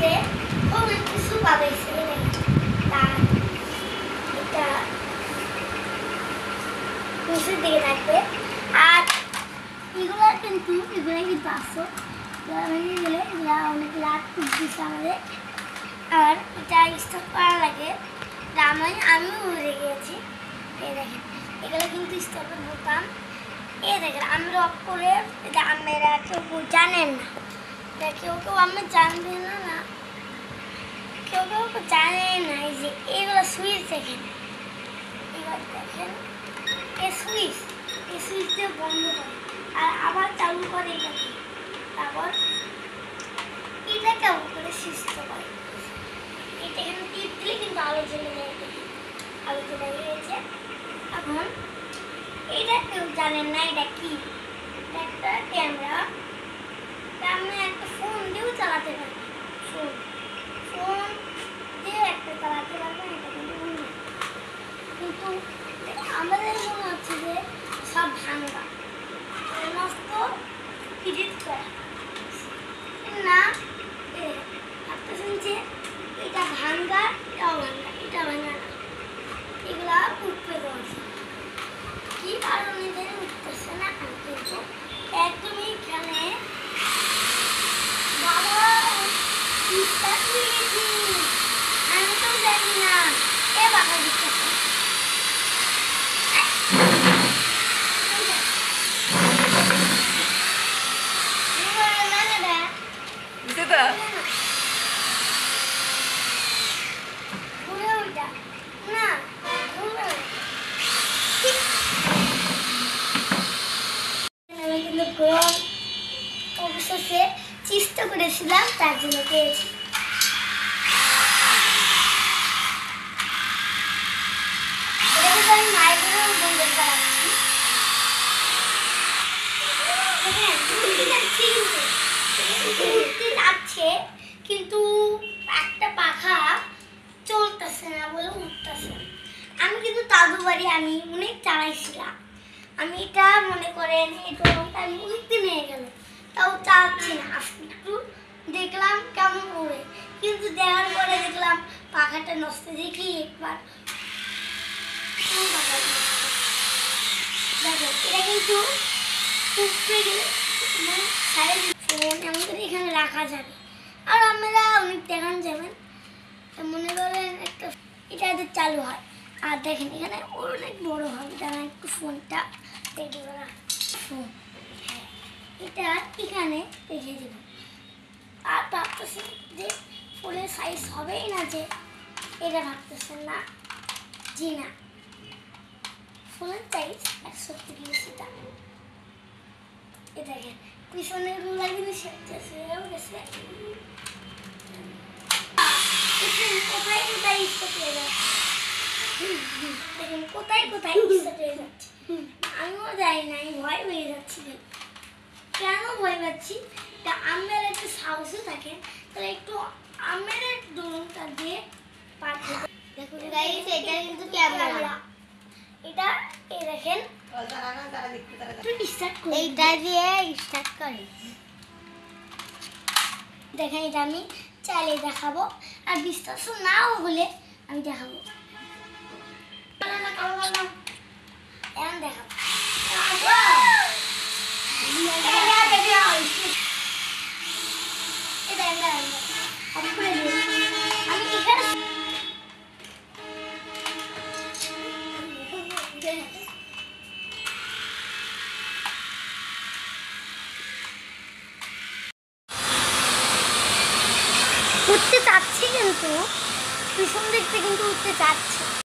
হচ্ছে অনেক কিছু বানাইছে তার এটা নিচের দিকে থাকবে। আর এগুলো কিন্তু আসো ভেঙে গেলে এগুলা অনেক লাভ দিচ্ছে আমাদের। আর এটা স্টক করা লাগে আমিও ভুলে গিয়েছি। এই দেখেন এগুলো কিন্তু স্টপের বোতাম। এই দেখেন আমি অফ করে এটা আমরা কেউ জানেন না, এটা কেউ আমরা জানবে না, কেউ জানে না। এই যে এগুলো সুইচ দেখেন, এবার দেখেন এই সুইচ দিয়ে বন্ধ করে আর আবার চালু করে এটাকে, তারপর এটা কেমন করে সুস্থ করে এটা এখানে টিপ দিলে কিন্তু আলো জ্বলে যায়। আলো জ্বলে গিয়েছে। এখন এটা কেউ জানেন না এটা কি, একটা ক্যামেরা একটা ফোন দিয়েও চালাতে পারবে। ফোন দিয়ে একটা চালাতে পারবে। এটা কিন্তু আমাদের মনে হচ্ছে যে সব ভাঙা সমস্ত ফিজিট করা না। ভাবতেছেন যে এটা ভাঙ্গা, এটাও ভাঙ্গা, এটা ভাঙ্গা না, এগুলা উঠবে বলছে কি কারণে যেন উঠতেছে না। কিন্তু একদমই এখানে বাবা আমি তো জানি না এ বাবা দিতেছে। অবশেষে চেষ্টা করেছিলাম, তার জন্য পেয়েছি। আমি মায়ের বন্ধু করাচ্ছি, উঠতে যাচ্ছে কিন্তু একটা পাখা চলতেছে না বলে উঠতেছে। আমি কিন্তু দাদু বাড়ি আমি অনেক চালাইছিলাম। আমি এটা মনে করেন এটা আমি উঠতে নিয়ে গেল, তাও চাচ্ছি না। একটু দেখলাম কেমন উড়ে, কিন্তু দেওয়ার পরে দেখলাম পাখাটা নষ্ট। দেখি একবার দেখো এটা কিন্তু উঠতে গেলে এমন করে এখানে রাখা যাবে। আর আমরা অনেক দেখান যাবেন মনে করেন একটা এটা চালু হয়। আর দেখেন এখানে অনেক বড় হবে, যারা একটু ফোনটা রেডি করা ফোন এটা এখানে রেখে দেব। আর ভাবতেছি যে ফোনের সাইজ হবেই না, যে এটা ভাবতেছেন না জি না, ফোনের সাইজ 130 এ দেখেন পিছনের গুলা কিন্তু গেছে। কোথায় কোথায় ইস্তা পেয়ে যাচ্ছে, দেখেন কোথায় কোথায় ইস্তা পেয়ে যাচ্ছে। আমিও যাই না, আমি ভয় পেয়ে যাচ্ছি। কেন ভয় পাচ্ছি? আমের একটু সাহসও থাকে, তাহলে একটু আমের ডোনটা দিয়ে পাঠিয়ে দেখুন গাইস, এটা কিন্তু ক্যামেরা। এটা এই দেখেন এইটা দিয়ে স্টার্ট করি। দেখেন এটা আমি চালিয়ে দেখাবো, আর বিশ্বাস নাও হলে আমি দেখাবো। এখন দেখাবো উঠতে চাচ্ছি, কিন্তু পিছন দিক থেকে কিন্তু উঠতে চাচ্ছি।